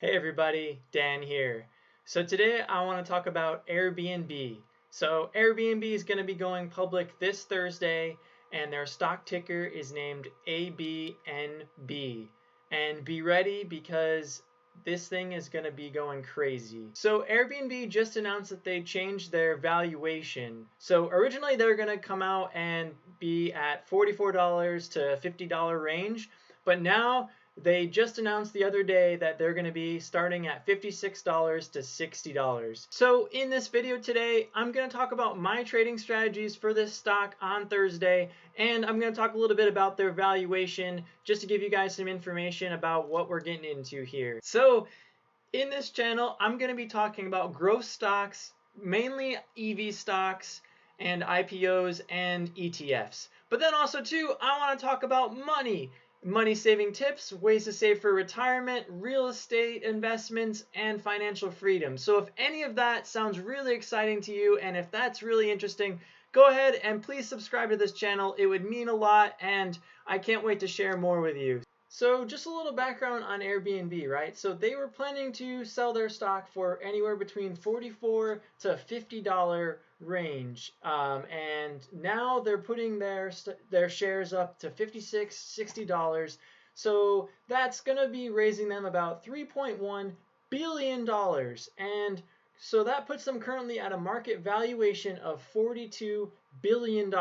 Hey everybody, Dan here. So today I want to talk about AirBNB. So AirBNB is going to be going public this Thursday and their stock ticker is named ABNB. And be ready because this thing is going to be going crazy. So Airbnb just announced that they changed their valuation. So originally they're going to come out and be at $44 to $50 range, but now they just announced the other day that they're going to be starting at $56 to $60. So in this video today, I'm going to talk about my trading strategies for this stock on Thursday, and I'm going to talk a little bit about their valuation just to give you guys some information about what we're getting into here. So in this channel, I'm going to be talking about growth stocks, mainly EV stocks and IPOs and ETFs. But then also too, I want to talk about money saving tips, ways to save for retirement, real estate investments, and financial freedom. So if any of that sounds really exciting to you, and if that's really interesting, go ahead and please subscribe to this channel. It would mean a lot, and I can't wait to share more with you. So just a little background on Airbnb, right? So they were planning to sell their stock for anywhere between $44 to $50 range, and now they're putting their shares up to $56, $60. So that's gonna be raising them about $3.1 billion, and so that puts them currently at a market valuation of $42 billion.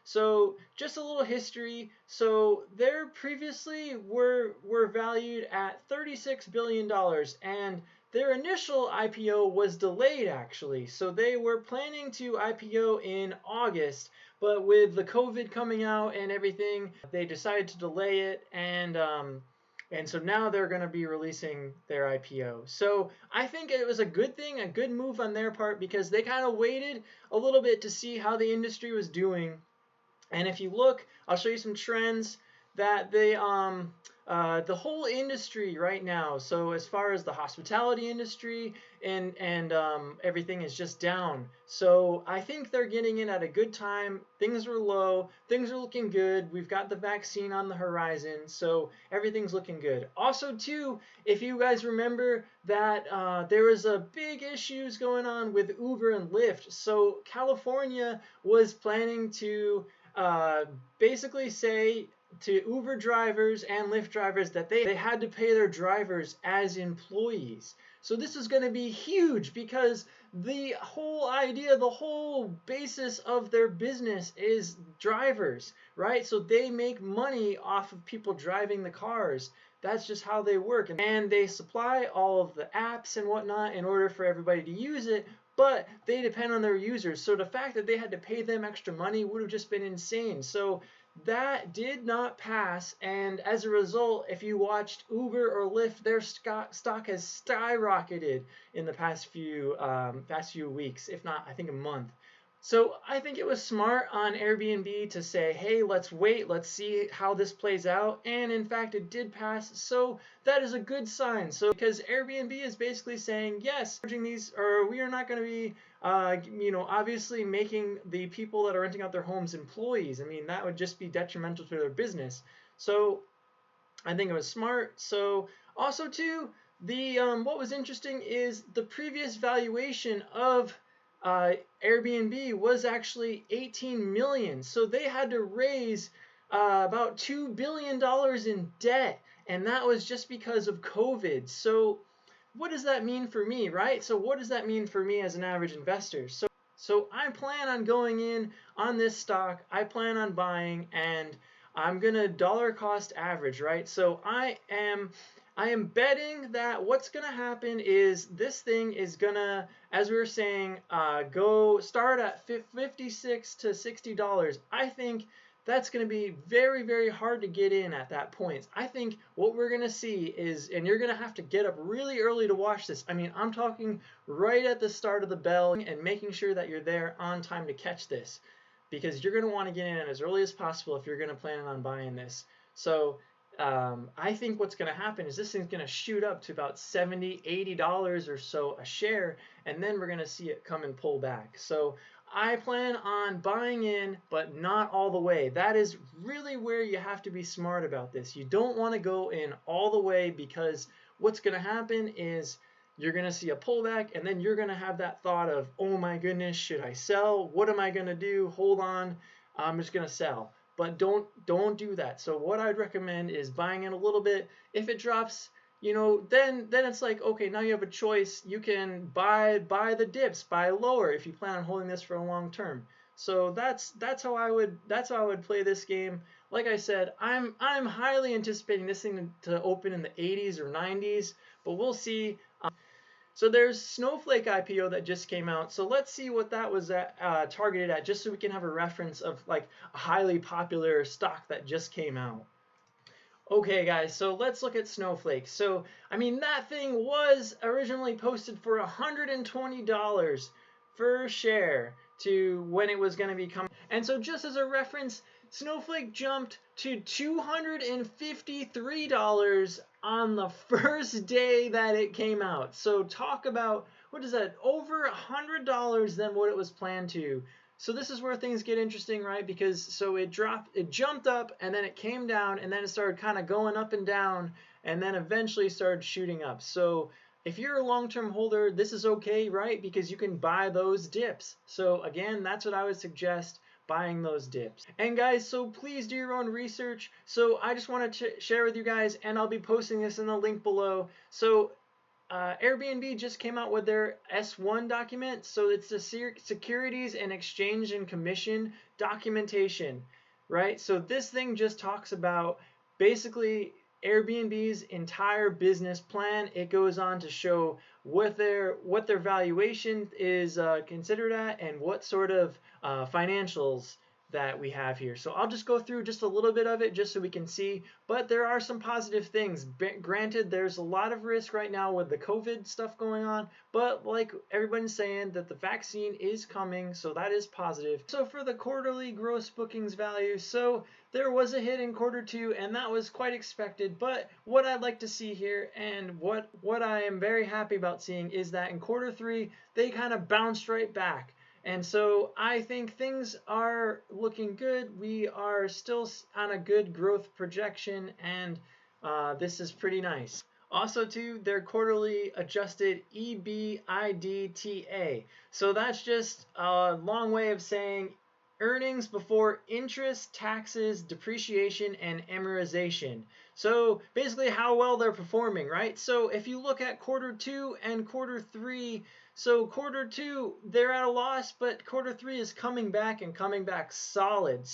So just a little history. So they previously were valued at $36 billion, and their initial IPO was delayed actually. So they were planning to IPO in August, but with the COVID coming out and everything, they decided to delay it, and so now they're going to be releasing their IPO. So I think it was a good thing, a good move on their part, because they kind of waited a little bit to see how the industry was doing. And if you look, I'll show you some trends that the whole industry right now. So as far as the hospitality industry and everything is just down. So I think they're getting in at a good time. Things are low. Things are looking good. We've got the vaccine on the horizon, so everything's looking good. Also, too, if you guys remember that there was a big issues going on with Uber and Lyft. So California was planning to basically say to Uber drivers and Lyft drivers that they had to pay their drivers as employees. So this is going to be huge because the whole idea, the whole basis of their business is drivers, right? So they make money off of people driving the cars. That's just how they work. And they supply all of the apps and whatnot in order for everybody to use it, but they depend on their users. So the fact that they had to pay them extra money would have just been insane. So that did not pass, and as a result, if you watched Uber or Lyft, their stock has skyrocketed in the past few weeks, if not, I think a month. So I think it was smart on Airbnb to say, hey, let's wait, let's see how this plays out. And in fact, it did pass. So that is a good sign. So because Airbnb is basically saying, yes, charging these, or we are not going to be, obviously making the people that are renting out their homes employees. I mean, that would just be detrimental to their business. So I think it was smart. So also too, the what was interesting is the previous valuation of Airbnb was actually 18 million. So they had to raise about $2 billion in debt, and that was just because of COVID. So what does that mean for me, right? So what does that mean for me as an average investor? So I plan on going in on this stock. I plan on buying, and I'm gonna dollar cost average, right? So I am betting that what's gonna happen is this thing is gonna, as we were saying, go start at $56 to $60. I think that's going to be very, very hard to get in at that point. I think what we're going to see is, and you're going to have to get up really early to watch this. I mean, I'm talking right at the start of the bell and making sure that you're there on time to catch this, because you're going to want to get in as early as possible if you're going to plan on buying this. So I think what's going to happen is this thing's going to shoot up to about $70, $80 or so a share, and then we're going to see it come and pull back. So I plan on buying in, but not all the way. That is really where you have to be smart about this. You don't want to go in all the way, because what's going to happen is you're going to see a pullback, and then you're going to have that thought of, oh my goodness, should I sell? What am I going to do? Hold on, I'm just going to sell. But don't do that. So what I'd recommend is buying in a little bit. If it drops, then it's like, okay, now you have a choice. You can buy the dips, buy lower if you plan on holding this for a long term. So that's how I would play this game. Like I said, I'm highly anticipating this thing to open in the 80s or 90s, but we'll see. So there's Snowflake IPO that just came out. So let's see what that was targeted at, just so we can have a reference of like a highly popular stock that just came out. Okay guys, so let's look at Snowflake. So, I mean, that thing was originally posted for $120 per share to when it was going to be coming. And so just as a reference, Snowflake jumped to $253 on the first day that it came out. So talk about, what is that, over $100 than what it was planned to. So this is where things get interesting, right? Because so it jumped up, and then it came down, and then it started kind of going up and down, and then eventually started shooting up. So if you're a long-term holder, this is okay, right? Because you can buy those dips. So again, that's what I would suggest, buying those dips. And guys, so please do your own research. So I just want to share with you guys, and I'll be posting this in the link below. So AirBNB just came out with their S1 document. So it's the Securities and Exchange and Commission documentation, right? So this thing just talks about basically Airbnb's entire business plan. It goes on to show what their valuation is considered at, and what sort of financials that we have here. So I'll just go through just a little bit of it just so we can see, but there are some positive things. Granted, there's a lot of risk right now with the COVID stuff going on, but like everybody's saying, that the vaccine is coming, so that is positive. So for the quarterly gross bookings value, so there was a hit in Q2, and that was quite expected, but what I'd like to see here, and what I am very happy about seeing, is that in Q3 they kind of bounced right back. And so I think things are looking good. We are still on a good growth projection, and this is pretty nice. Also too, their quarterly adjusted EBITDA. So that's just a long way of saying earnings before interest, taxes, depreciation, and amortization. So basically how well they're performing, right? So if you look at Q2 and Q3, so Q2, they're at a loss, but Q3 is coming back, and coming back solid,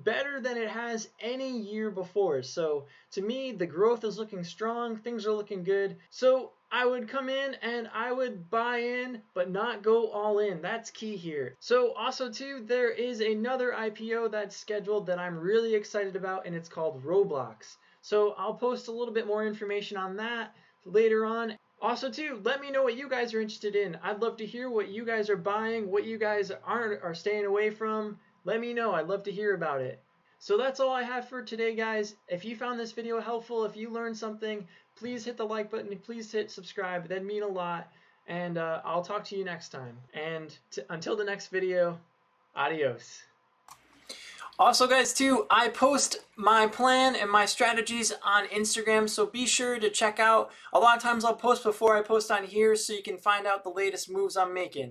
better than it has any year before. So to me, the growth is looking strong, things are looking good. So I would come in and I would buy in, but not go all in. That's key here. So also too, there is another IPO that's scheduled that I'm really excited about, and it's called Roblox. So I'll post a little bit more information on that later on. Also too, let me know what you guys are interested in. I'd love to hear what you guys are buying, what you guys are staying away from. Let me know. I'd love to hear about it. So that's all I have for today, guys. If you found this video helpful, if you learned something, please hit the like button. Please hit subscribe. That'd mean a lot. And I'll talk to you next time. And until the next video, adios. Also guys too, I post my plan and my strategies on Instagram, so be sure to check out. A lot of times I'll post before I post on here, so you can find out the latest moves I'm making.